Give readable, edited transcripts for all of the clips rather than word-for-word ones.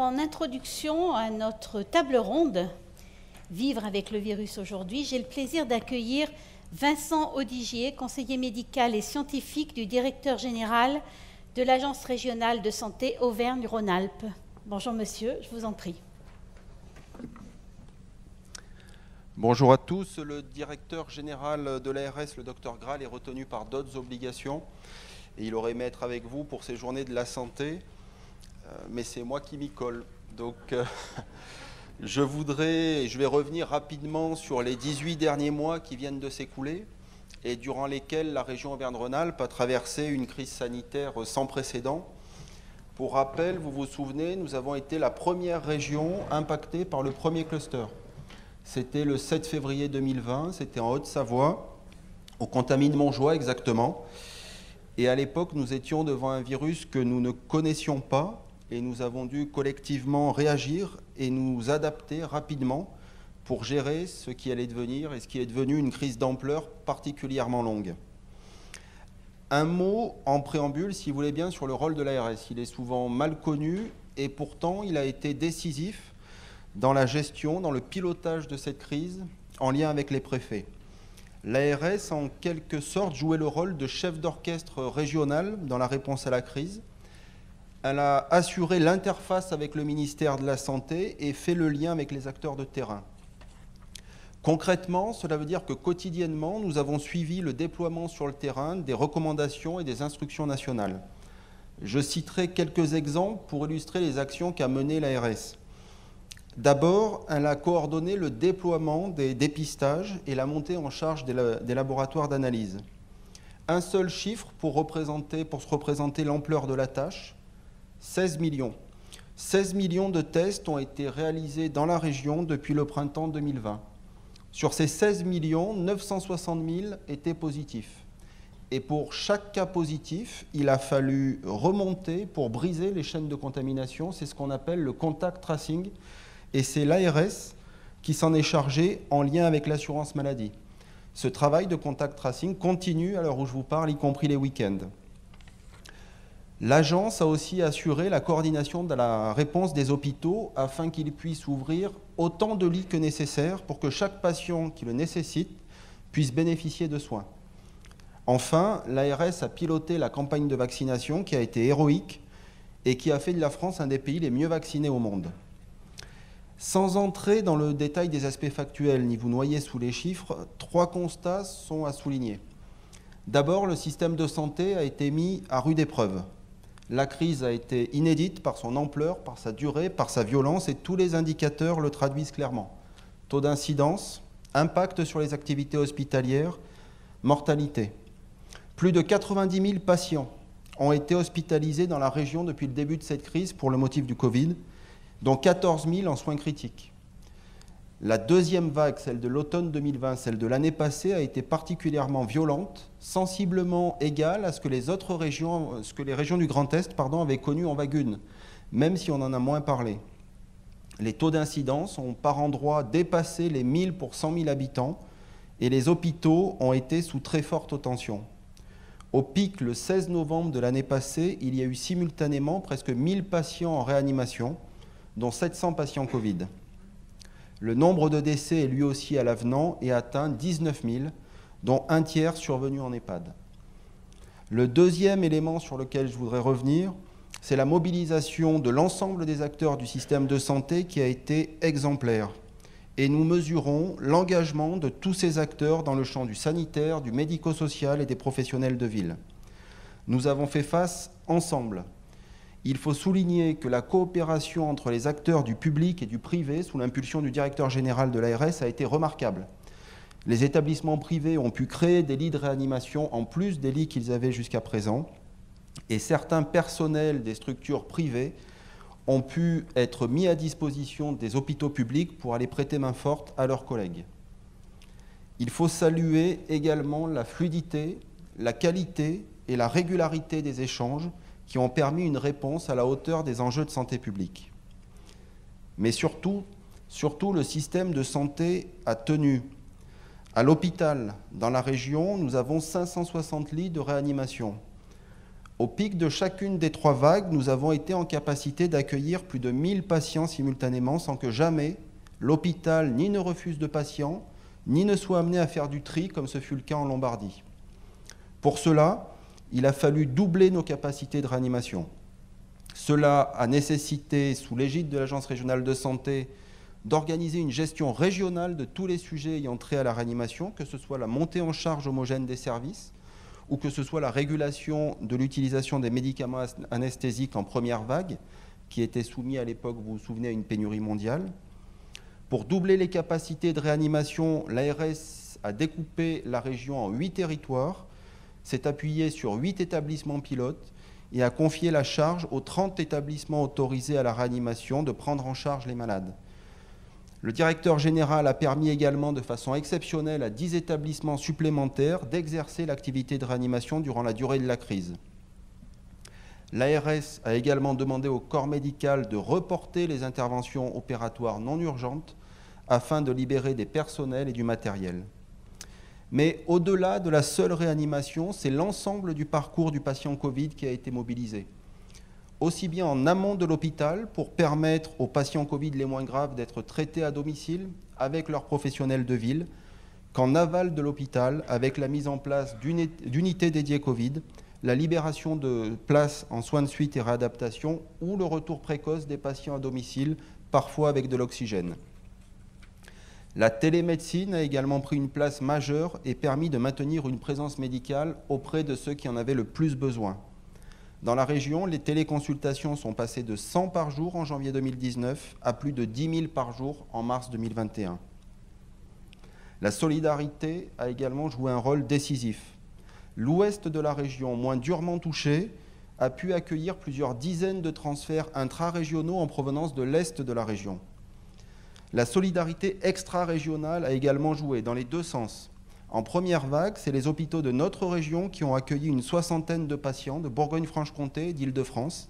en introduction à notre table ronde « Vivre avec le virus aujourd'hui », j'ai le plaisir d'accueillir Vincent Audigier, conseiller médical et scientifique du directeur général de l'Agence régionale de santé Auvergne-Rhône-Alpes. Bonjour monsieur, je vous en prie. Bonjour à tous. Le directeur général de l'ARS, le Dr Graal, est retenu par d'autres obligations et il aurait aimé être avec vous pour ces journées de la santé, mais c'est moi qui m'y colle. Donc je vais revenir rapidement sur les 18 derniers mois qui viennent de s'écouler et durant lesquels la région Auvergne-Rhône-Alpes a traversé une crise sanitaire sans précédent. Pour rappel, vous vous souvenez, nous avons été la première région impactée par le premier cluster. C'était le 7 février 2020, c'était en Haute-Savoie, au Contamine-Montjoie exactement. Et à l'époque, nous étions devant un virus que nous ne connaissions pas et nous avons dû collectivement réagir et nous adapter rapidement pour gérer ce qui allait devenir et ce qui est devenu une crise d'ampleur particulièrement longue. Un mot en préambule, si vous voulez bien, sur le rôle de l'ARS. Il est souvent mal connu et pourtant il a été décisif dans la gestion, dans le pilotage de cette crise, en lien avec les préfets. L'ARS, en quelque sorte, jouait le rôle de chef d'orchestre régional dans la réponse à la crise. Elle a assuré l'interface avec le ministère de la Santé et fait le lien avec les acteurs de terrain. Concrètement, cela veut dire que quotidiennement, nous avons suivi le déploiement sur le terrain des recommandations et des instructions nationales. Je citerai quelques exemples pour illustrer les actions qu'a menées l'ARS. D'abord, elle a coordonné le déploiement des dépistages et la montée en charge des laboratoires d'analyse. Un seul chiffre pour se représenter l'ampleur de la tâche, 16 millions. 16 millions de tests ont été réalisés dans la région depuis le printemps 2020. Sur ces 16 millions, 960 000 étaient positifs. Et pour chaque cas positif, il a fallu remonter pour briser les chaînes de contamination. C'est ce qu'on appelle le contact tracing. Et c'est l'ARS qui s'en est chargé en lien avec l'assurance maladie. Ce travail de contact tracing continue à l'heure où je vous parle, y compris les week-ends. L'agence a aussi assuré la coordination de la réponse des hôpitaux afin qu'ils puissent ouvrir autant de lits que nécessaire pour que chaque patient qui le nécessite puisse bénéficier de soins. Enfin, l'ARS a piloté la campagne de vaccination qui a été héroïque et qui a fait de la France un des pays les mieux vaccinés au monde. Sans entrer dans le détail des aspects factuels ni vous noyer sous les chiffres, 3 constats sont à souligner. D'abord, le système de santé a été mis à rude épreuve. La crise a été inédite par son ampleur, par sa durée, par sa violence et tous les indicateurs le traduisent clairement. Taux d'incidence, impact sur les activités hospitalières, mortalité. Plus de 90 000 patients ont été hospitalisés dans la région depuis le début de cette crise pour le motif du Covid, dont 14 000 en soins critiques. La deuxième vague, celle de l'automne 2020, celle de l'année passée, a été particulièrement violente, sensiblement égale à ce que les régions du Grand Est avaient connu en vague 1, même si on en a moins parlé. Les taux d'incidence ont par endroits dépassé les 1000 pour 100 000 habitants et les hôpitaux ont été sous très forte tension. Au pic, le 16 novembre de l'année passée, il y a eu simultanément presque 1000 patients en réanimation, dont 700 patients Covid. Le nombre de décès est lui aussi à l'avenant et atteint 19 000, dont un tiers survenus en EHPAD. Le deuxième élément sur lequel je voudrais revenir, c'est la mobilisation de l'ensemble des acteurs du système de santé qui a été exemplaire. Et nous mesurons l'engagement de tous ces acteurs dans le champ du sanitaire, du médico-social et des professionnels de ville. Nous avons fait face ensemble. Il faut souligner que la coopération entre les acteurs du public et du privé, sous l'impulsion du directeur général de l'ARS, a été remarquable. Les établissements privés ont pu créer des lits de réanimation en plus des lits qu'ils avaient jusqu'à présent, et certains personnels des structures privées ont pu être mis à disposition des hôpitaux publics pour aller prêter main forte à leurs collègues. Il faut saluer également la fluidité, la qualité et la régularité des échanges qui ont permis une réponse à la hauteur des enjeux de santé publique. Mais surtout, le système de santé a tenu. À l'hôpital, dans la région, nous avons 560 lits de réanimation. Au pic de chacune des 3 vagues, nous avons été en capacité d'accueillir plus de 1000 patients simultanément sans que jamais l'hôpital ni ne refuse de patients, ni ne soit amené à faire du tri comme ce fut le cas en Lombardie. Pour cela, il a fallu doubler nos capacités de réanimation. Cela a nécessité, sous l'égide de l'Agence régionale de santé, d'organiser une gestion régionale de tous les sujets ayant trait à la réanimation, que ce soit la montée en charge homogène des services, ou que ce soit la régulation de l'utilisation des médicaments anesthésiques en première vague, qui était soumis à l'époque, vous vous souvenez, à une pénurie mondiale. Pour doubler les capacités de réanimation, l'ARS a découpé la région en 8 territoires, s'est appuyé sur 8 établissements pilotes et a confié la charge aux 30 établissements autorisés à la réanimation de prendre en charge les malades. Le directeur général a permis également de façon exceptionnelle à 10 établissements supplémentaires d'exercer l'activité de réanimation durant la durée de la crise. L'ARS a également demandé au corps médical de reporter les interventions opératoires non urgentes afin de libérer des personnels et du matériel. Mais au-delà de la seule réanimation, c'est l'ensemble du parcours du patient Covid qui a été mobilisé. Aussi bien en amont de l'hôpital pour permettre aux patients Covid les moins graves d'être traités à domicile avec leurs professionnels de ville, qu'en aval de l'hôpital avec la mise en place d'unités dédiées Covid, la libération de places en soins de suite et réadaptation ou le retour précoce des patients à domicile, parfois avec de l'oxygène. La télémédecine a également pris une place majeure et permis de maintenir une présence médicale auprès de ceux qui en avaient le plus besoin. Dans la région, les téléconsultations sont passées de 100 par jour en janvier 2019 à plus de 10 000 par jour en mars 2021. La solidarité a également joué un rôle décisif. L'ouest de la région, moins durement touché, a pu accueillir plusieurs dizaines de transferts intra-régionaux en provenance de l'est de la région. La solidarité extra-régionale a également joué dans les 2 sens. En première vague, c'est les hôpitaux de notre région qui ont accueilli une 60aine de patients de Bourgogne-Franche-Comté et d'Île-de-France.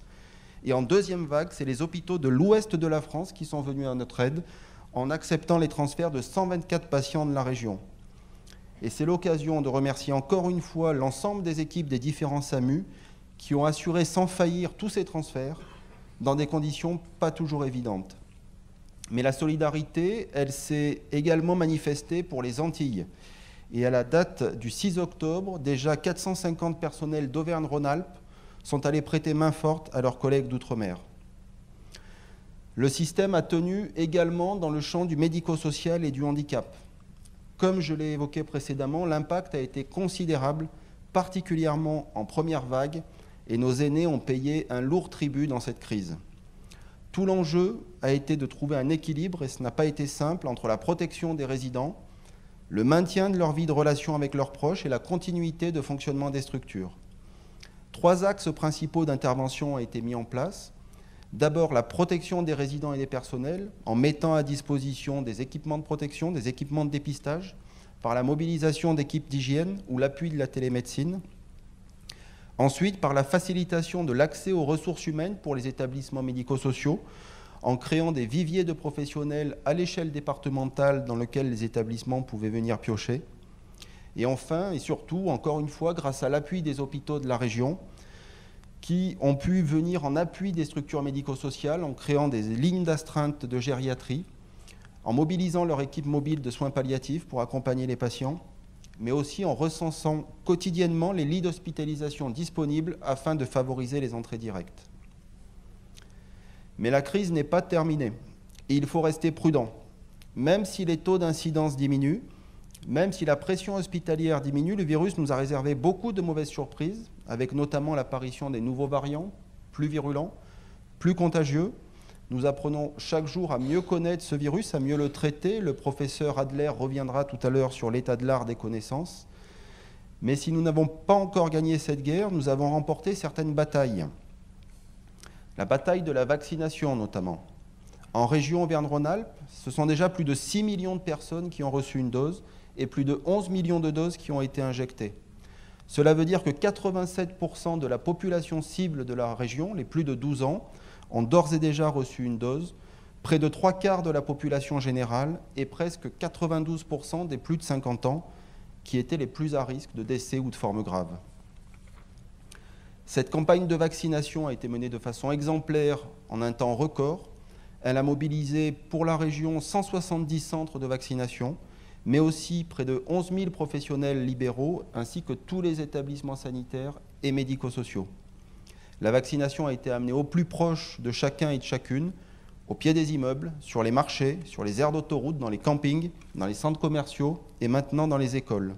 Et en deuxième vague, c'est les hôpitaux de l'ouest de la France qui sont venus à notre aide en acceptant les transferts de 124 patients de la région. Et c'est l'occasion de remercier encore une fois l'ensemble des équipes des différents SAMU qui ont assuré sans faillir tous ces transferts dans des conditions pas toujours évidentes. Mais la solidarité, elle s'est également manifestée pour les Antilles. Et à la date du 6 octobre, déjà 450 personnels d'Auvergne-Rhône-Alpes sont allés prêter main forte à leurs collègues d'outre-mer. Le système a tenu également dans le champ du médico-social et du handicap. Comme je l'ai évoqué précédemment, l'impact a été considérable, particulièrement en première vague, et nos aînés ont payé un lourd tribut dans cette crise. Tout l'enjeu a été de trouver un équilibre, et ce n'a pas été simple, entre la protection des résidents, le maintien de leur vie de relation avec leurs proches et la continuité de fonctionnement des structures. 3 axes principaux d'intervention ont été mis en place. D'abord, la protection des résidents et des personnels, en mettant à disposition des équipements de protection, des équipements de dépistage, par la mobilisation d'équipes d'hygiène ou l'appui de la télémédecine. Ensuite, par la facilitation de l'accès aux ressources humaines pour les établissements médico-sociaux, en créant des viviers de professionnels à l'échelle départementale dans lesquels les établissements pouvaient venir piocher. Et enfin, et surtout, encore une fois, grâce à l'appui des hôpitaux de la région, qui ont pu venir en appui des structures médico-sociales en créant des lignes d'astreinte de gériatrie, en mobilisant leur équipe mobile de soins palliatifs pour accompagner les patients, mais aussi en recensant quotidiennement les lits d'hospitalisation disponibles afin de favoriser les entrées directes. Mais la crise n'est pas terminée et il faut rester prudent. Même si les taux d'incidence diminuent, même si la pression hospitalière diminue, le virus nous a réservé beaucoup de mauvaises surprises, avec notamment l'apparition des nouveaux variants, plus virulents, plus contagieux. Nous apprenons chaque jour à mieux connaître ce virus, à mieux le traiter. Le professeur Adler reviendra tout à l'heure sur l'état de l'art des connaissances. Mais si nous n'avons pas encore gagné cette guerre, nous avons remporté certaines batailles. La bataille de la vaccination notamment. En région Auvergne-Rhône-Alpes, ce sont déjà plus de 6 millions de personnes qui ont reçu une dose et plus de 11 millions de doses qui ont été injectées. Cela veut dire que 87% de la population cible de la région, les plus de 12 ans, ont d'ores et déjà reçu une dose, près de 3/4 de la population générale et presque 92% des plus de 50 ans qui étaient les plus à risque de décès ou de formes graves. Cette campagne de vaccination a été menée de façon exemplaire en un temps record. Elle a mobilisé pour la région 170 centres de vaccination, mais aussi près de 11 000 professionnels libéraux, ainsi que tous les établissements sanitaires et médico-sociaux. La vaccination a été amenée au plus proche de chacun et de chacune, au pied des immeubles, sur les marchés, sur les aires d'autoroute, dans les campings, dans les centres commerciaux et maintenant dans les écoles.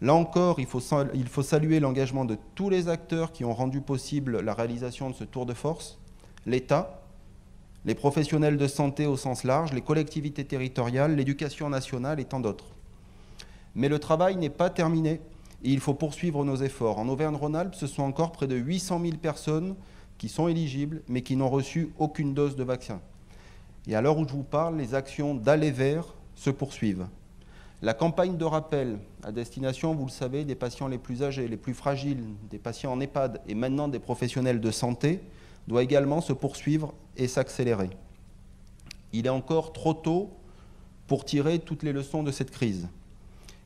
Là encore, il faut saluer l'engagement de tous les acteurs qui ont rendu possible la réalisation de ce tour de force, l'État, les professionnels de santé au sens large, les collectivités territoriales, l'éducation nationale et tant d'autres. Mais le travail n'est pas terminé et il faut poursuivre nos efforts. En Auvergne-Rhône-Alpes, ce sont encore près de 800 000 personnes qui sont éligibles mais qui n'ont reçu aucune dose de vaccin. Et à l'heure où je vous parle, les actions d'aller vers se poursuivent. La campagne de rappel à destination, vous le savez, des patients les plus âgés, les plus fragiles, des patients en EHPAD et maintenant des professionnels de santé doit également se poursuivre et s'accélérer. Il est encore trop tôt pour tirer toutes les leçons de cette crise.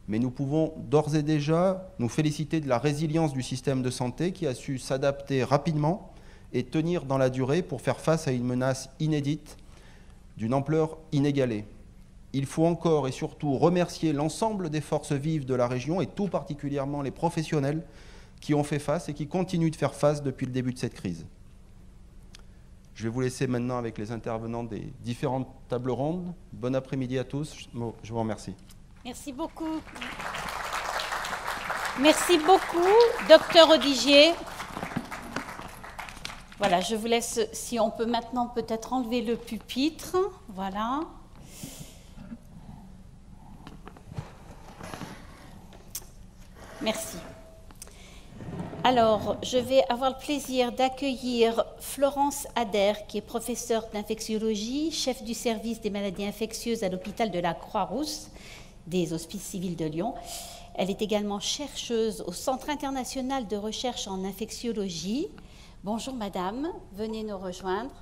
Mais nous pouvons d'ores et déjà nous féliciter de la résilience du système de santé qui a su s'adapter rapidement et tenir dans la durée pour faire face à une menace inédite d'une ampleur inégalée. Il faut encore et surtout remercier l'ensemble des forces vives de la région et tout particulièrement les professionnels qui ont fait face et qui continuent de faire face depuis le début de cette crise. Je vais vous laisser maintenant avec les intervenants des différentes tables rondes. Bon après-midi à tous. Je vous remercie. Merci beaucoup. Merci beaucoup, docteur Odigier. Voilà, je vous laisse, si on peut maintenant peut-être enlever le pupitre. Voilà. Merci. Alors, je vais avoir le plaisir d'accueillir Florence Adair, qui est professeure d'infectiologie, chef du service des maladies infectieuses à l'hôpital de la Croix-Rousse des Hospices civils de Lyon. Elle est également chercheuse au Centre international de recherche en infectiologie. Bonjour madame, venez nous rejoindre.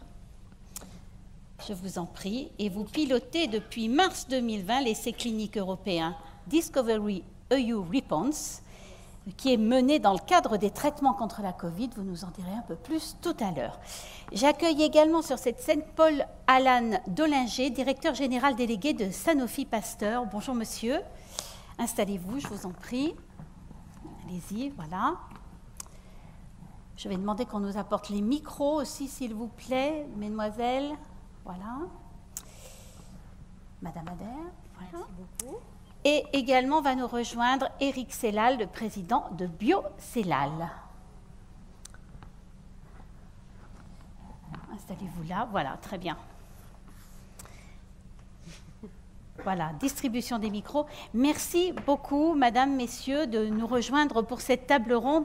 Je vous en prie. Et vous pilotez depuis mars 2020 l'essai clinique européen Discovery EU Response, qui est mené dans le cadre des traitements contre la Covid. Vous nous en direz un peu plus tout à l'heure. J'accueille également sur cette scène Paul-Alan Dollinger, directeur général délégué de Sanofi Pasteur. Bonjour monsieur, installez-vous, je vous en prie. Allez-y, voilà. Je vais demander qu'on nous apporte les micros aussi, s'il vous plaît, mesdemoiselles. Voilà. Madame Adair. Voilà. Merci beaucoup. Et également va nous rejoindre Éric Sellal, le président de BioCellal. Installez-vous là, voilà, très bien. Voilà, distribution des micros. Merci beaucoup, mesdames, messieurs, de nous rejoindre pour cette table ronde.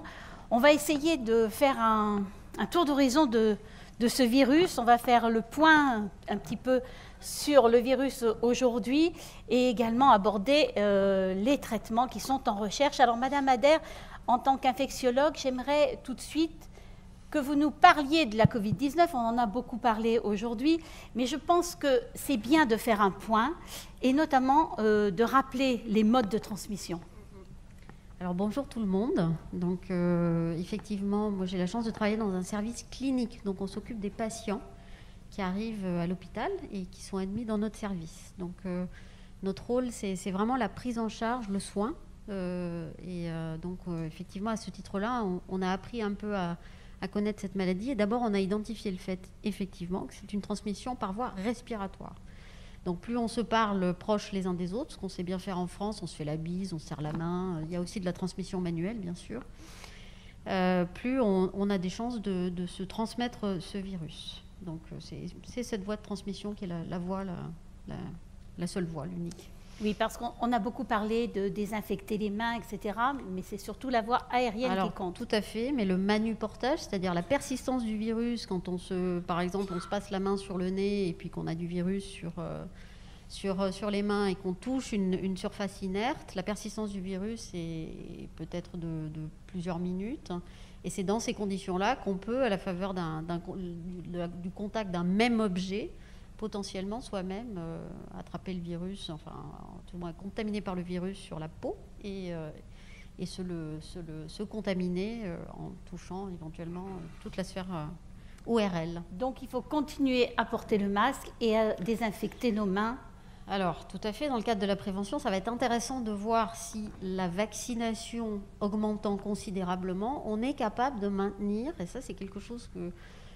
On va essayer de faire un tour d'horizon de ce virus. On va faire le point un petit peu sur le virus aujourd'hui et également aborder les traitements qui sont en recherche. Alors, madame Adair, en tant qu'infectiologue, j'aimerais tout de suite que vous nous parliez de la Covid-19. On en a beaucoup parlé aujourd'hui, mais je pense que c'est bien de faire un point et notamment de rappeler les modes de transmission. Alors bonjour tout le monde. Donc effectivement, moi j'ai la chance de travailler dans un service clinique. Donc on s'occupe des patients qui arrivent à l'hôpital et qui sont admis dans notre service. Donc notre rôle, c'est vraiment la prise en charge, le soin. Donc effectivement, à ce titre-là, on a appris un peu à connaître cette maladie. Et d'abord, on a identifié le fait, effectivement, que c'est une transmission par voie respiratoire. Donc plus on se parle proches les uns des autres, ce qu'on sait bien faire en France, on se fait la bise, on se serre la main, il y a aussi de la transmission manuelle, bien sûr, plus on a des chances de se transmettre ce virus. Donc c'est cette voie de transmission qui est la seule voie, l'unique. Oui, parce qu'on a beaucoup parlé de désinfecter les mains, etc., mais c'est surtout la voie aérienne qui compte. Tout à fait, mais le manuportage, c'est-à-dire la persistance du virus, quand par exemple, on se passe la main sur le nez et puis qu'on a du virus sur les mains et qu'on touche une surface inerte, la persistance du virus est peut-être de plusieurs minutes. Et c'est dans ces conditions-là qu'on peut, à la faveur du contact d'un même objet, potentiellement soi-même attraper le virus, enfin, tout le moins contaminé par le virus sur la peau et et se contaminer en touchant éventuellement toute la sphère ORL. Donc il faut continuer à porter le masque et à désinfecter nos mains. Alors, tout à fait, dans le cadre de la prévention, ça va être intéressant de voir si la vaccination augmentant considérablement, on est capable de maintenir, et ça c'est quelque chose que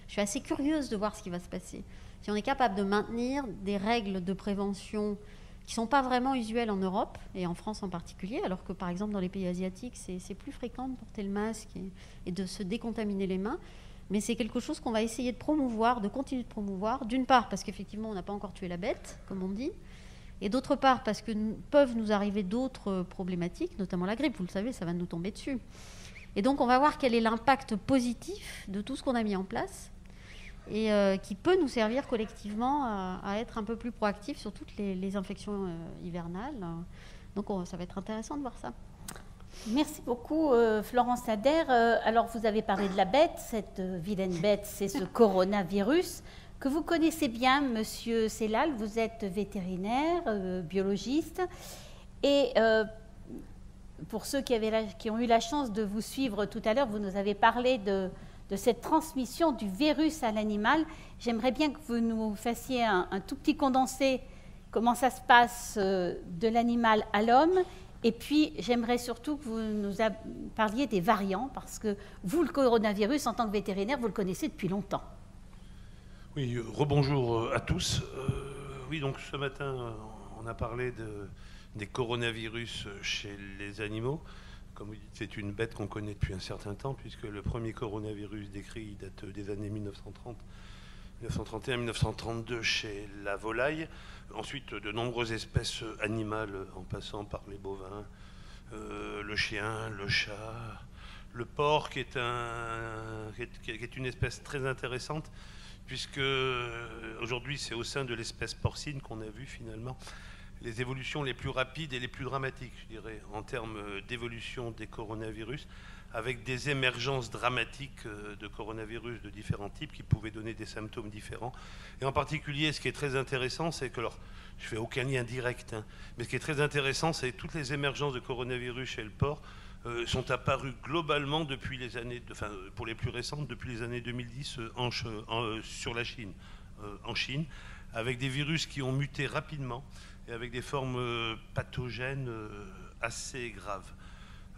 je suis assez curieuse de voir ce qui va se passer, si on est capable de maintenir des règles de prévention qui ne sont pas vraiment usuelles en Europe, et en France en particulier, alors que par exemple dans les pays asiatiques, c'est plus fréquent de porter le masque et de se décontaminer les mains. Mais c'est quelque chose qu'on va essayer de promouvoir, de continuer de promouvoir, d'une part parce qu'effectivement on n'a pas encore tué la bête, comme on dit, et d'autre part parce que peuvent nous arriver d'autres problématiques, notamment la grippe, vous le savez, ça va nous tomber dessus. Et donc on va voir quel est l'impact positif de tout ce qu'on a mis en place, et qui peut nous servir collectivement à être un peu plus proactifs sur toutes les infections hivernales. Donc ça va être intéressant de voir ça. Merci beaucoup Florence Adair. Alors vous avez parlé de la bête, cette vilaine bête, c'est ce coronavirus que vous connaissez bien, Monsieur Sellal. Vous êtes vétérinaire, biologiste, et pour ceux qui ont eu la chance de vous suivre tout à l'heure, vous nous avez parlé de cette transmission du virus à l'animal. J'aimerais bien que vous nous fassiez un tout petit condensé, comment ça se passe de l'animal à l'homme. Et puis, j'aimerais surtout que vous nous parliez des variants, parce que vous, le coronavirus, en tant que vétérinaire, vous le connaissez depuis longtemps. Oui, rebonjour à tous. Oui, donc ce matin, on a parlé des coronavirus chez les animaux. Comme vous dites, c'est une bête qu'on connaît depuis un certain temps, puisque le premier coronavirus décrit date des années 1930. 1931-1932 chez la volaille, ensuite de nombreuses espèces animales en passant par les bovins, le chien, le chat, le porc qui est une espèce très intéressante puisque aujourd'hui c'est au sein de l'espèce porcine qu'on a vu finalement les évolutions les plus rapides et les plus dramatiques, je dirais, en termes d'évolution des coronavirus, avec des émergences dramatiques de coronavirus de différents types qui pouvaient donner des symptômes différents. Et en particulier, ce qui est très intéressant, c'est que, alors, je ne fais aucun lien direct, hein, mais ce qui est très intéressant, c'est que toutes les émergences de coronavirus chez le porc sont apparues globalement depuis les années, pour les plus récentes, depuis les années 2010 sur la Chine, en Chine, avec des virus qui ont muté rapidement et avec des formes pathogènes assez graves.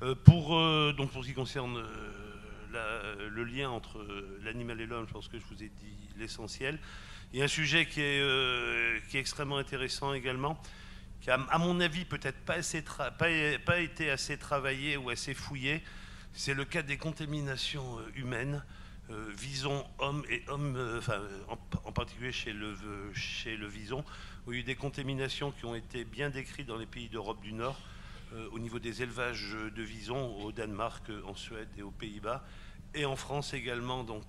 Donc pour ce qui concerne le lien entre l'animal et l'homme, je pense que je vous ai dit l'essentiel. Il y a un sujet qui est extrêmement intéressant également, qui a, à mon avis, peut-être pas été assez travaillé ou assez fouillé. C'est le cas des contaminations humaines, visons hommes et hommes, en particulier chez le vison, où il y a eu des contaminations qui ont été bien décrites dans les pays d'Europe du Nord, au niveau des élevages de visons au Danemark, en Suède et aux Pays-Bas, et en France également, donc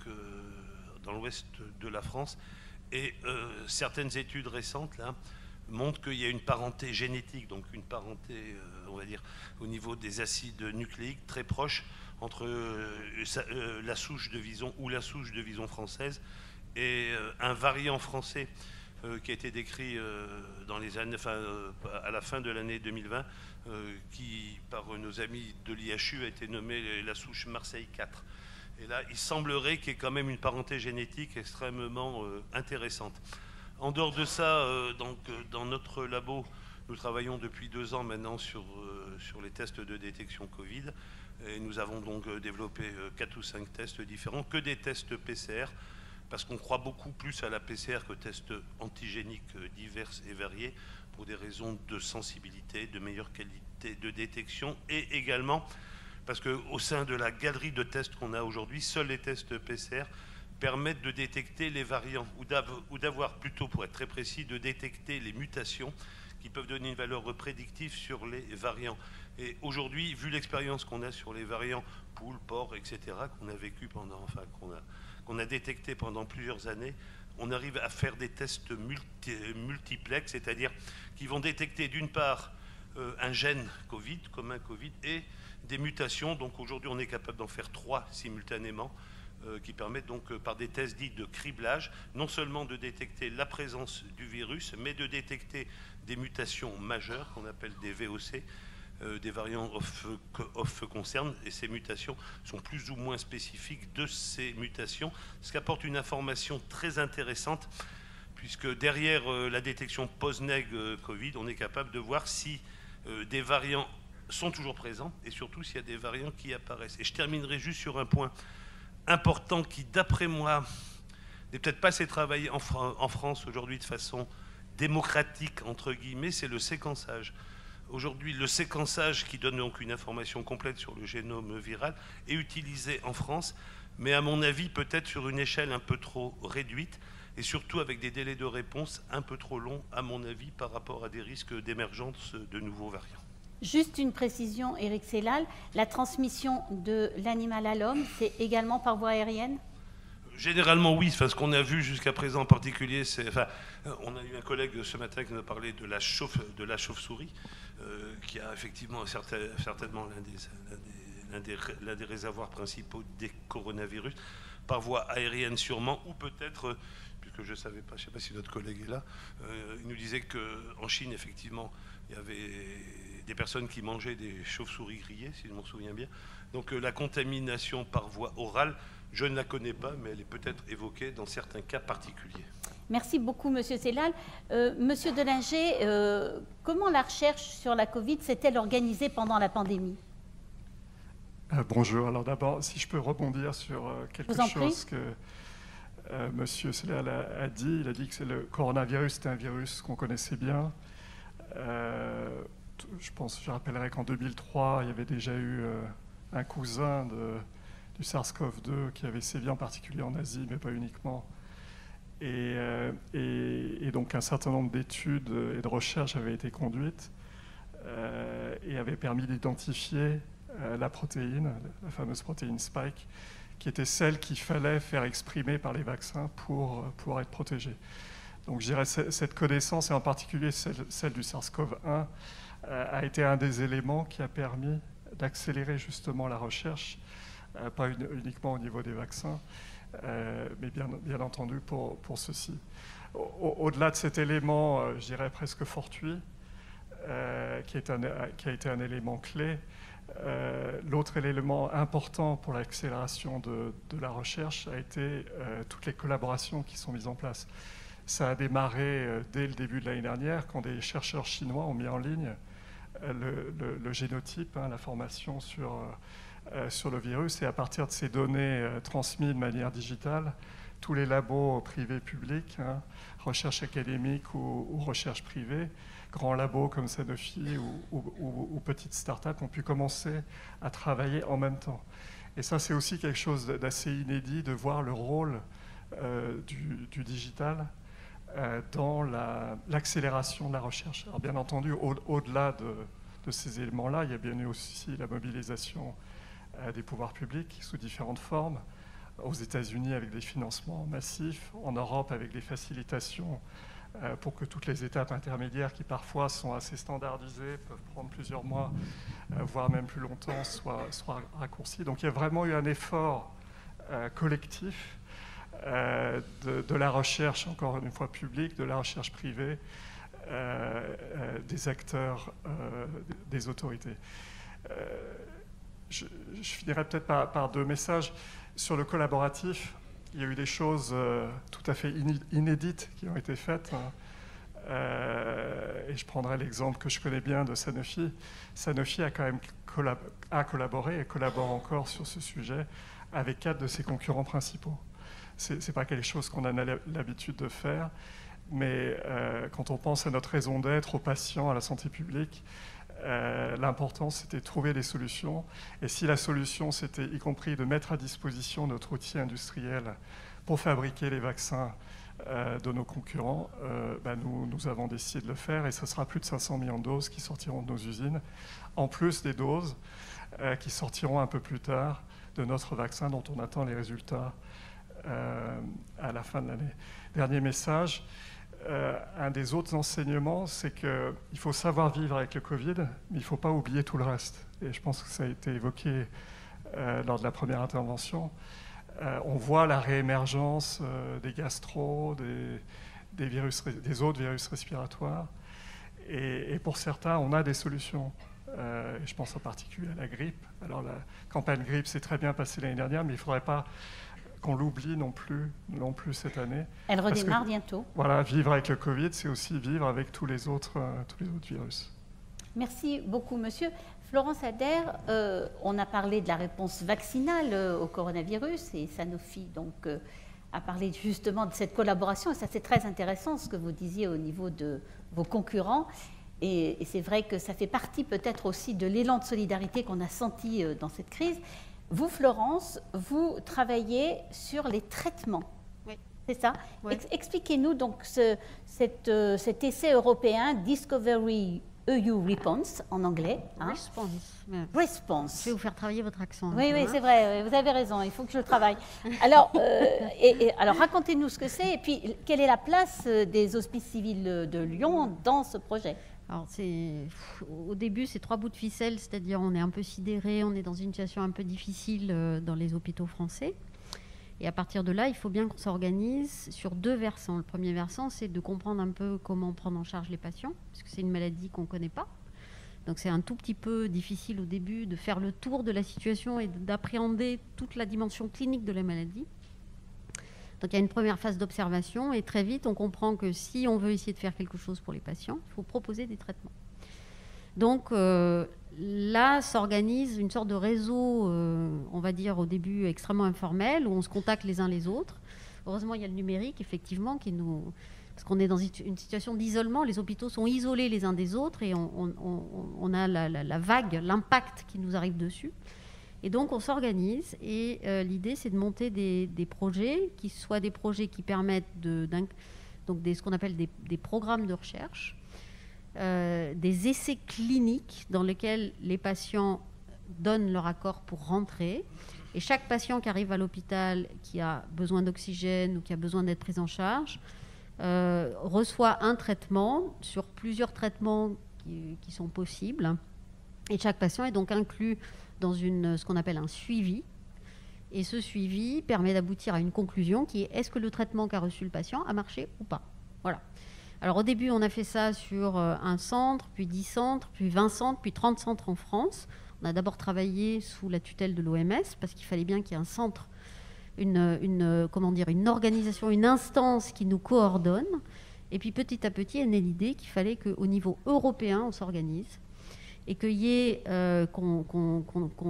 dans l'ouest de la France. Et certaines études récentes là montrent qu'il y a une parenté génétique, donc une parenté, on va dire, au niveau des acides nucléiques très proche entre la souche de vison ou la souche de vison française et un variant français qui a été décrit dans les années, à la fin de l'année 2020, qui, par nos amis de l'IHU, a été nommé la souche Marseille 4. Et là, il semblerait qu'il y ait quand même une parenté génétique extrêmement intéressante. En dehors de ça, dans notre labo, nous travaillons depuis 2 ans maintenant sur les tests de détection Covid. Et nous avons donc développé 4 ou 5 tests différents, que des tests PCR, parce qu'on croit beaucoup plus à la PCR que tests antigéniques divers et variés, pour des raisons de sensibilité, de meilleure qualité de détection, et également parce qu'au sein de la galerie de tests qu'on a aujourd'hui, seuls les tests PCR permettent de détecter les variants, ou d'avoir plutôt, pour être très précis, de détecter les mutations qui peuvent donner une valeur prédictive sur les variants. Et aujourd'hui, vu l'expérience qu'on a sur les variants poules, porcs, etc., qu'on a vécu qu'on a détecté pendant plusieurs années, on arrive à faire des tests multiplex, c'est-à-dire qui vont détecter d'une part un gène Covid, comme un Covid, et des mutations. Donc aujourd'hui, on est capable d'en faire 3 simultanément, qui permettent donc, par des tests dits de criblage, non seulement de détecter la présence du virus, mais de détecter des mutations majeures, qu'on appelle des VOC, des variants off concernent, et ces mutations sont plus ou moins spécifiques de ces mutations, ce qui apporte une information très intéressante, puisque derrière la détection post-neg Covid, on est capable de voir si des variants sont toujours présents, et surtout s'il y a des variants qui apparaissent. Et je terminerai juste sur un point important qui, d'après moi, n'est peut-être pas assez travaillé en France aujourd'hui de façon démocratique, entre guillemets, c'est le séquençage. Aujourd'hui, le séquençage, qui donne donc une information complète sur le génome viral, est utilisé en France, mais à mon avis, peut-être sur une échelle un peu trop réduite, et surtout avec des délais de réponse un peu trop longs, à mon avis, par rapport à des risques d'émergence de nouveaux variants. Juste une précision, Éric Sellal, la transmission de l'animal à l'homme, c'est également par voie aérienne ? Généralement, oui. Enfin, ce qu'on a vu jusqu'à présent en particulier, c'est... Enfin, on a eu un collègue ce matin qui nous a parlé de la chauve-souris, qui a effectivement certainement l'un des réservoirs principaux des coronavirus, par voie aérienne sûrement, ou peut-être, puisque je ne sais pas si notre collègue est là, il nous disait qu'en Chine, effectivement, il y avait des personnes qui mangeaient des chauves-souris grillées, si je m'en souviens bien. Donc la contamination par voie orale, je ne la connais pas, mais elle est peut-être évoquée dans certains cas particuliers. Merci beaucoup, Monsieur Sellal. Monsieur Delinger, comment la recherche sur la Covid s'est-elle organisée pendant la pandémie ? Bonjour. Alors d'abord, si je peux rebondir sur quelque chose que Monsieur Sellal a dit. Il a dit que le coronavirus était un virus qu'on connaissait bien. Je rappellerai qu'en 2003, il y avait déjà eu un cousin du SARS-CoV-2 qui avait sévi en particulier en Asie, mais pas uniquement. Et donc un certain nombre d'études et de recherches avaient été conduites et avaient permis d'identifier la protéine, la fameuse protéine spike, qui était celle qu'il fallait faire exprimer par les vaccins pour être protégé. Donc je dirais cette connaissance, et en particulier celle du SARS-CoV-1, a été un des éléments qui a permis d'accélérer justement la recherche, pas uniquement au niveau des vaccins, mais bien entendu pour ceci. Au-delà de cet élément, je dirais presque fortuit, qui a été un élément clé, l'autre élément important pour l'accélération de la recherche a été toutes les collaborations qui sont mises en place. Ça a démarré dès le début de l'année dernière, quand des chercheurs chinois ont mis en ligne le génotype, l'information sur le virus, et à partir de ces données transmises de manière digitale, tous les labos privés publics, recherche académique ou recherche privée, grands labos comme Sanofi ou petites startups ont pu commencer à travailler en même temps. Et ça, c'est aussi quelque chose d'assez inédit, de voir le rôle du digital dans l'accélération de la recherche. Alors bien entendu, au-delà de ces éléments-là, il y a bien eu aussi la mobilisation des pouvoirs publics sous différentes formes, aux États-Unis avec des financements massifs, en Europe avec des facilitations pour que toutes les étapes intermédiaires qui parfois sont assez standardisées, peuvent prendre plusieurs mois, voire même plus longtemps, soient raccourcies. Donc il y a vraiment eu un effort collectif de la recherche, encore une fois publique, de la recherche privée, des acteurs, des autorités. Je finirai peut-être par deux messages. Sur le collaboratif, il y a eu des choses tout à fait inédites qui ont été faites. Et je prendrai l'exemple que je connais bien de Sanofi. Sanofi a quand même collaboré et collabore encore sur ce sujet avec 4 de ses concurrents principaux. Ce n'est pas quelque chose qu'on a l'habitude de faire, mais quand on pense à notre raison d'être, aux patients, à la santé publique, l'important c'était de trouver des solutions. Et si la solution c'était y compris de mettre à disposition notre outil industriel pour fabriquer les vaccins de nos concurrents, nous avons décidé de le faire, et ce sera plus de 500 millions de doses qui sortiront de nos usines, en plus des doses qui sortiront un peu plus tard de notre vaccin dont on attend les résultats à la fin de l'année. Dernier message, un des autres enseignements, c'est qu'il faut savoir vivre avec le Covid, mais il ne faut pas oublier tout le reste. Et je pense que ça a été évoqué lors de la première intervention. On voit la réémergence des gastro, des autres virus respiratoires. Et pour certains, on a des solutions. je pense en particulier à la grippe. Alors la campagne grippe s'est très bien passée l'année dernière, mais il ne faudrait pas qu'on l'oublie non plus cette année. Elle redémarre bientôt. Voilà, vivre avec le Covid, c'est aussi vivre avec tous les autres virus. Merci beaucoup, monsieur. Florence Adair, on a parlé de la réponse vaccinale au coronavirus et Sanofi donc, a parlé justement de cette collaboration. Et ça, c'est très intéressant ce que vous disiez au niveau de vos concurrents. Et c'est vrai que ça fait partie peut-être aussi de l'élan de solidarité qu'on a senti dans cette crise. Vous, Florence, vous travaillez sur les traitements. Oui. C'est ça. Oui. Expliquez-nous donc cet essai européen Discovery EU Response en anglais. Hein. Response. Je vais vous faire travailler votre accent. Oui, oui, c'est vrai. Vous avez raison. Il faut que je le travaille. Alors, alors racontez-nous ce que c'est et puis quelle est la place des Hospices civils de Lyon dans ce projet. Alors, au début, c'est 3 bouts de ficelle, c'est-à-dire on est un peu sidéré, on est dans une situation un peu difficile dans les hôpitaux français. Et à partir de là, il faut bien qu'on s'organise sur 2 versants. Le premier versant, c'est de comprendre un peu comment prendre en charge les patients, parce que c'est une maladie qu'on ne connaît pas. Donc c'est un tout petit peu difficile au début de faire le tour de la situation et d'appréhender toute la dimension clinique de la maladie. Donc il y a une première phase d'observation et très vite on comprend que si on veut essayer de faire quelque chose pour les patients, il faut proposer des traitements. Donc là s'organise une sorte de réseau, on va dire au début extrêmement informel, où on se contacte les uns les autres. Heureusement il y a le numérique effectivement qui nous... Parce qu'on est dans une situation d'isolement, les hôpitaux sont isolés les uns des autres et on a la vague, l'impact qui nous arrive dessus. Et donc, on s'organise et l'idée, c'est de monter des projets qui soient des projets qui permettent ce qu'on appelle des programmes de recherche, des essais cliniques dans lesquels les patients donnent leur accord pour rentrer. Et chaque patient qui arrive à l'hôpital, qui a besoin d'oxygène ou qui a besoin d'être pris en charge, reçoit un traitement sur plusieurs traitements qui sont possibles. Et chaque patient est donc inclus dans ce qu'on appelle un suivi. Et ce suivi permet d'aboutir à une conclusion qui est est-ce que le traitement qu'a reçu le patient a marché ou pas. Voilà. Alors au début, on a fait ça sur un centre, puis 10 centres, puis 20 centres, puis 30 centres en France. On a d'abord travaillé sous la tutelle de l'OMS parce qu'il fallait bien qu'il y ait un centre, une organisation, une instance qui nous coordonne. Et puis petit à petit est née l'idée qu'il fallait qu'au niveau européen, on s'organise et qu'on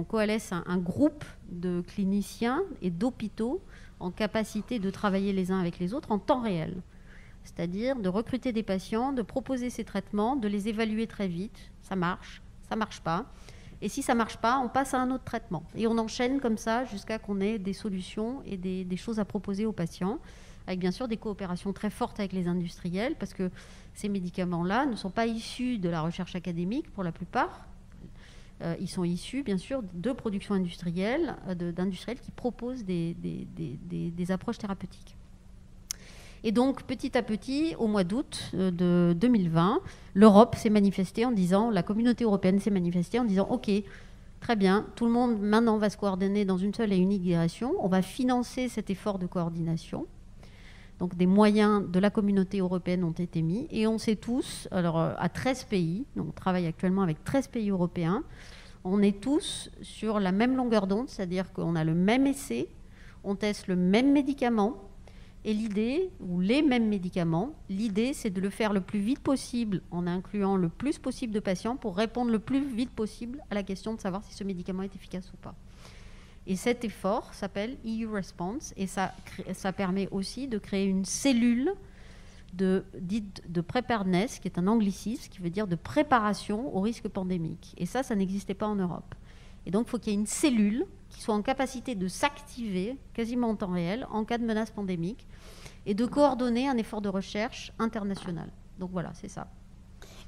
coalesce un groupe de cliniciens et d'hôpitaux en capacité de travailler les uns avec les autres en temps réel. C'est-à-dire de recruter des patients, de proposer ces traitements, de les évaluer très vite. Ça marche pas. Et si ça ne marche pas, on passe à un autre traitement. Et on enchaîne comme ça jusqu'à qu'on ait des solutions et des choses à proposer aux patients, avec bien sûr des coopérations très fortes avec les industriels, parce que ces médicaments-là ne sont pas issus de la recherche académique pour la plupart. Ils sont issus, bien sûr, de productions industrielles, d'industriels qui proposent des approches thérapeutiques. Et donc, petit à petit, au mois d'août de 2020, l'Europe s'est manifestée en disant, la communauté européenne s'est manifestée en disant, OK, très bien, tout le monde maintenant va se coordonner dans une seule et unique direction. On va financer cet effort de coordination. Donc des moyens de la communauté européenne ont été mis et on sait tous, alors à 13 pays, donc on travaille actuellement avec 13 pays européens, on est tous sur la même longueur d'onde, c'est-à-dire qu'on a le même essai, on teste le même médicament et l'idée, ou les mêmes médicaments, l'idée c'est de le faire le plus vite possible en incluant le plus possible de patients pour répondre le plus vite possible à la question de savoir si ce médicament est efficace ou pas. Et cet effort s'appelle EU Response et ça permet aussi de créer une cellule dite de preparedness, qui est un anglicisme, qui veut dire de préparation au risque pandémique. Et ça n'existait pas en Europe. Et donc, il faut qu'il y ait une cellule qui soit en capacité de s'activer quasiment en temps réel en cas de menace pandémique et de coordonner un effort de recherche international. Donc voilà, c'est ça.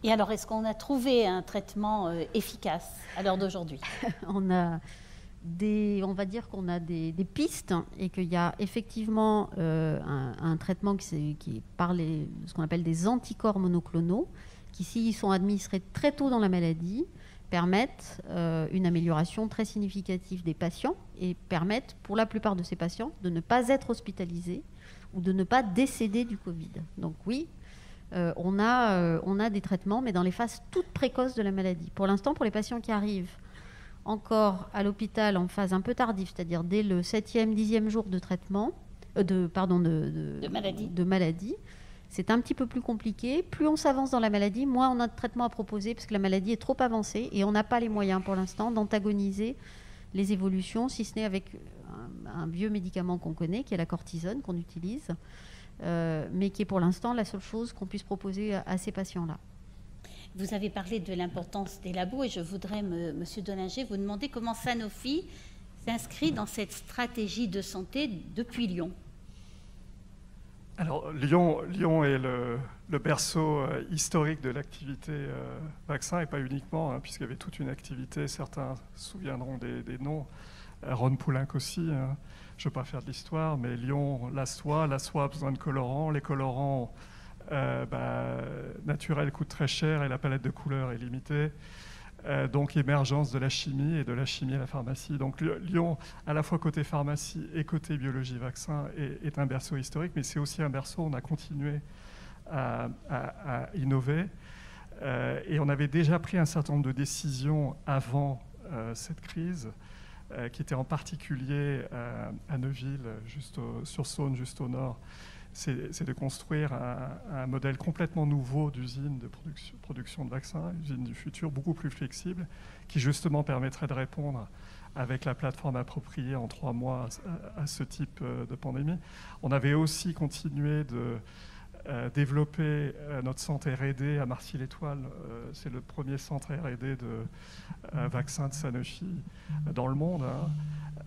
Et alors, est-ce qu'on a trouvé un traitement efficace à l'heure d'aujourd'hui ? On va dire qu'on a des pistes et qu'il y a effectivement un traitement qui est par ce qu'on appelle des anticorps monoclonaux qui, s'ils sont administrés très tôt dans la maladie, permettent une amélioration très significative des patients et permettent pour la plupart de ces patients de ne pas être hospitalisés ou de ne pas décéder du Covid. Donc oui, on a des traitements, mais dans les phases toutes précoces de la maladie. Pour l'instant, pour les patients qui arrivent encore à l'hôpital en phase un peu tardive, c'est-à-dire dès le 7e, 10e jour de traitement, de maladie, c'est un petit peu plus compliqué. Plus on s'avance dans la maladie, moins on a de traitement à proposer, parce que la maladie est trop avancée et on n'a pas les moyens pour l'instant d'antagoniser les évolutions, si ce n'est avec un vieux médicament qu'on connaît, qui est la cortisone, qu'on utilise, mais qui est pour l'instant la seule chose qu'on puisse proposer à ces patients-là. Vous avez parlé de l'importance des labos et je voudrais, Monsieur Dollinger, vous demander comment Sanofi s'inscrit dans cette stratégie de santé depuis Lyon. Alors, Lyon est le berceau historique de l'activité vaccin, et pas uniquement, puisqu'il y avait toute une activité, certains se souviendront des noms, Ron Poulenc aussi, je ne veux pas faire de l'histoire, mais Lyon, la soie a besoin de colorants, les colorants naturels coûtent très cher et la palette de couleurs est limitée. Donc émergence de la chimie et de la chimie à la pharmacie. Donc Lyon, à la fois côté pharmacie et côté biologie vaccin, est un berceau historique, mais c'est aussi un berceau où on a continué à innover. Et on avait déjà pris un certain nombre de décisions avant cette crise, qui étaient en particulier à Neuville, sur Saône, juste au nord. C'est de construire un modèle complètement nouveau d'usine de production de vaccins, usine du futur, beaucoup plus flexible, qui justement permettrait de répondre avec la plateforme appropriée en 3 mois à ce type de pandémie. On avait aussi continué de développer notre centre R&D à Marcy-l'Étoile. C'est le premier centre R&D de vaccins de Sanofi dans le monde,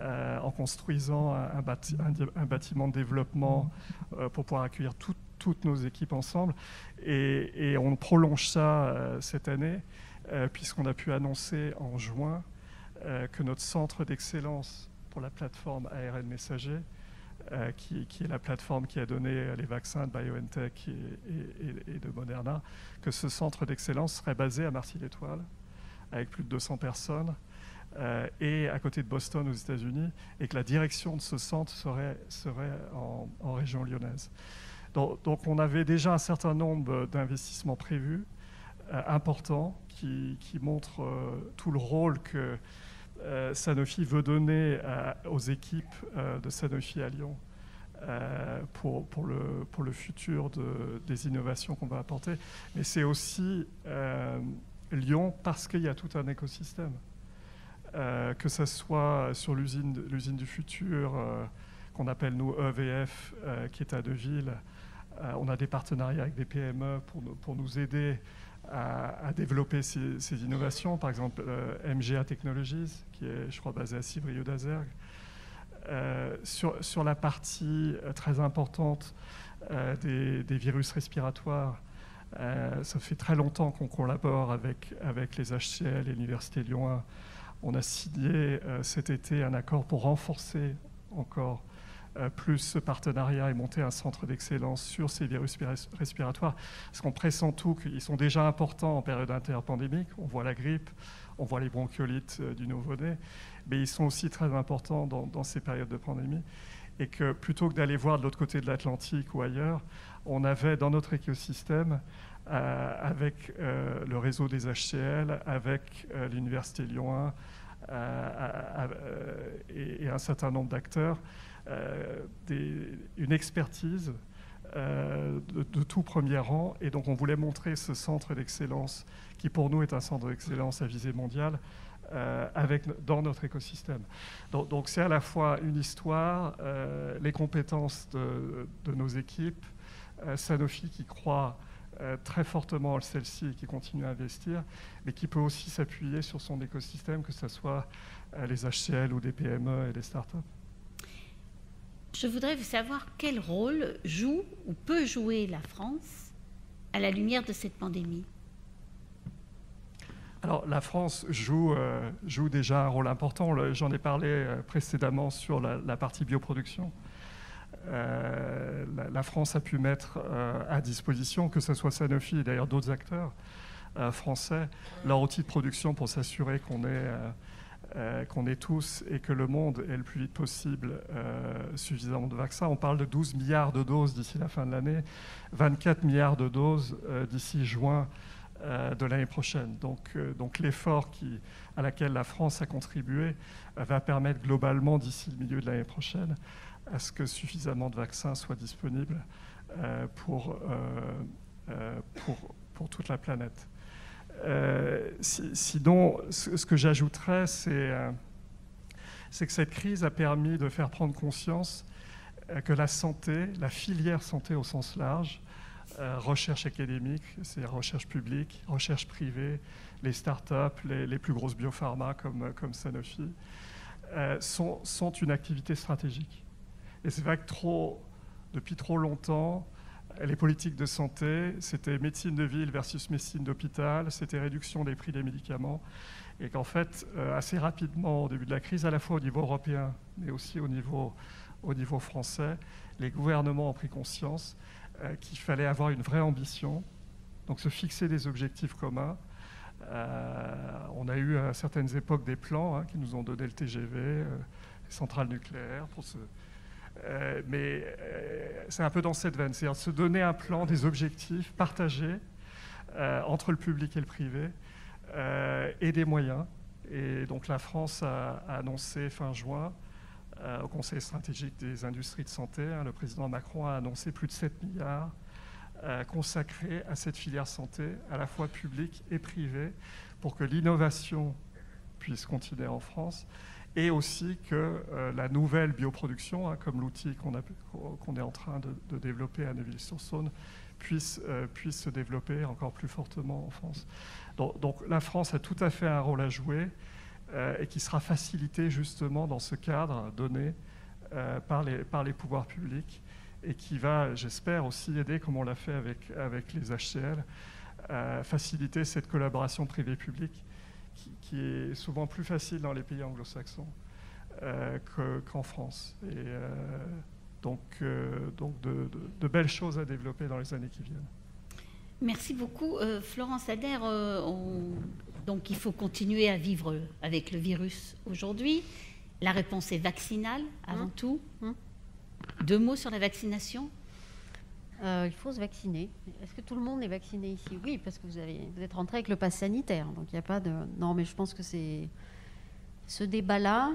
en construisant un bâtiment de développement pour pouvoir accueillir toutes nos équipes ensemble. Et on prolonge ça cette année, puisqu'on a pu annoncer en juin que notre centre d'excellence pour la plateforme ARN messager, qui est la plateforme qui a donné les vaccins de BioNTech et de Moderna, que ce centre d'excellence serait basé à Marcy-l'Étoile, avec plus de 200 personnes, et à côté de Boston aux États-Unis, et que la direction de ce centre serait en région lyonnaise. Donc on avait déjà un certain nombre d'investissements prévus, importants, qui montrent tout le rôle que Sanofi veut donner aux équipes de Sanofi à Lyon pour le futur des innovations qu'on va apporter. Mais c'est aussi Lyon parce qu'il y a tout un écosystème. Que ce soit sur l'usine du futur qu'on appelle nous EVF, qui est à Neuville. On a des partenariats avec des PME pour nous aider à développer ces innovations. Par exemple, MGA Technologies, qui est, je crois, basée à Civrieux-d'Azergues. Sur la partie très importante des virus respiratoires, ça fait très longtemps qu'on collabore avec les HCL et l'Université Lyon 1. On a signé cet été un accord pour renforcer encore plus ce partenariat et monter un centre d'excellence sur ces virus respiratoires. Parce qu'on pressent tout qu'ils sont déjà importants en période interpandémique. On voit la grippe, on voit les bronchiolites du nouveau-né, mais ils sont aussi très importants dans ces périodes de pandémie. Et que plutôt que d'aller voir de l'autre côté de l'Atlantique ou ailleurs, on avait dans notre écosystème, avec le réseau des HCL, avec l'Université Lyon 1 et un certain nombre d'acteurs, une expertise de tout premier rang. Et donc on voulait montrer ce centre d'excellence, qui pour nous est un centre d'excellence à visée mondiale, dans notre écosystème. Donc c'est à la fois une histoire, les compétences de nos équipes, Sanofi qui croit très fortement en celle-ci et qui continue à investir, mais qui peut aussi s'appuyer sur son écosystème, que ce soit les HCL ou des PME et des startups. Je voudrais savoir quel rôle joue ou peut jouer la France à la lumière de cette pandémie. Alors, la France joue déjà un rôle important. J'en ai parlé précédemment sur la partie bioproduction. La France a pu mettre à disposition, que ce soit Sanofi et d'ailleurs d'autres acteurs français, leur outil de production pour s'assurer qu'on ait qu'on ait tous et que le monde ait le plus vite possible suffisamment de vaccins. On parle de 12 milliards de doses d'ici la fin de l'année, 24 milliards de doses d'ici juin de l'année prochaine. Donc l'effort à laquelle la France a contribué va permettre globalement, d'ici le milieu de l'année prochaine, à ce que suffisamment de vaccins soient disponibles pour toute la planète. Sinon, ce que j'ajouterais, c'est que cette crise a permis de faire prendre conscience que la santé, la filière santé au sens large, recherche académique, c'est recherche publique, recherche privée, les startups, les plus grosses biopharma comme Sanofi, sont une activité stratégique. Et c'est vrai que depuis trop longtemps, les politiques de santé, c'était médecine de ville versus médecine d'hôpital, c'était réduction des prix des médicaments, et qu'en fait, assez rapidement, au début de la crise, à la fois au niveau européen, mais aussi au niveau français, les gouvernements ont pris conscience qu'il fallait avoir une vraie ambition, donc se fixer des objectifs communs. On a eu à certaines époques des plans qui nous ont donné le TGV, les centrales nucléaires, mais c'est un peu dans cette veine, c'est-à-dire se donner un plan, des objectifs partagés entre le public et le privé et des moyens. Et donc la France a annoncé fin juin au Conseil stratégique des industries de santé, le président Macron a annoncé plus de 7 milliards consacrés à cette filière santé, à la fois publique et privée, pour que l'innovation puisse continuer en France, et aussi que la nouvelle bioproduction, comme l'outil qu'on est en train de développer à Neuville-sur-Saône, puisse se développer encore plus fortement en France. Donc la France a tout à fait un rôle à jouer et qui sera facilité justement dans ce cadre donné par les pouvoirs publics et qui va, j'espère, aussi aider, comme on l'a fait avec les HCL, faciliter cette collaboration privée-publique qui est souvent plus facile dans les pays anglo-saxons qu'en France. Et donc de belles choses à développer dans les années qui viennent. Merci beaucoup. Florence Ader, donc il faut continuer à vivre avec le virus aujourd'hui. La réponse est vaccinale avant tout. 2 mots sur la vaccination. Il faut se vacciner. Est-ce que tout le monde est vacciné ici? Oui, parce que vous êtes rentré avec le pass sanitaire. Donc il n'y a pas de... Non, mais je pense que c'est... Ce débat-là,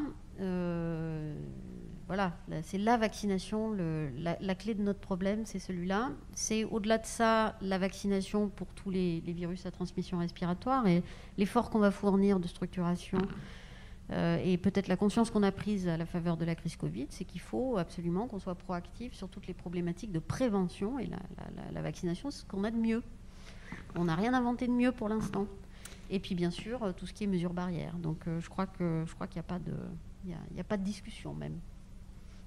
voilà, c'est la vaccination. La clé de notre problème, c'est celui-là. C'est au-delà de ça, la vaccination pour tous les virus à transmission respiratoire et l'effort qu'on va fournir de structuration et peut-être la conscience qu'on a prise à la faveur de la crise Covid, c'est qu'il faut absolument qu'on soit proactif sur toutes les problématiques de prévention, et la vaccination, c'est ce qu'on a de mieux. On n'a rien inventé de mieux pour l'instant. Et puis bien sûr, tout ce qui est mesures barrières. Donc je crois qu'il n'y a pas de discussion même.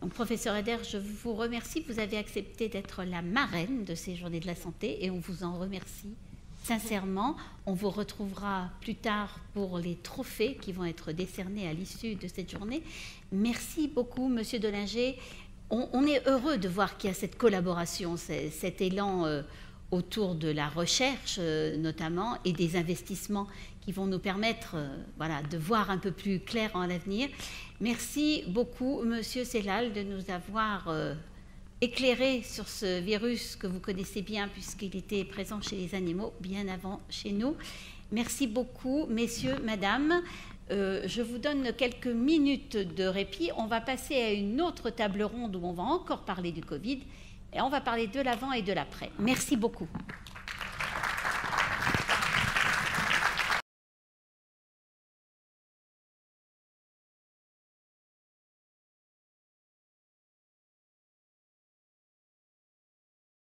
Donc, professeur Ader, je vous remercie. Vous avez accepté d'être la marraine de ces Journées de la Santé et on vous en remercie sincèrement. On vous retrouvera plus tard pour les trophées qui vont être décernés à l'issue de cette journée. Merci beaucoup, Monsieur Dollinger. On est heureux de voir qu'il y a cette collaboration, cet élan autour de la recherche notamment et des investissements qui vont nous permettre de voir un peu plus clair en l'avenir. Merci beaucoup, Monsieur Sellal, de nous avoir éclairé sur ce virus que vous connaissez bien puisqu'il était présent chez les animaux bien avant chez nous. Merci beaucoup, messieurs, madame. Je vous donne quelques minutes de répit. On va passer à une autre table ronde où on va encore parler du Covid et on va parler de l'avant et de l'après. Merci beaucoup.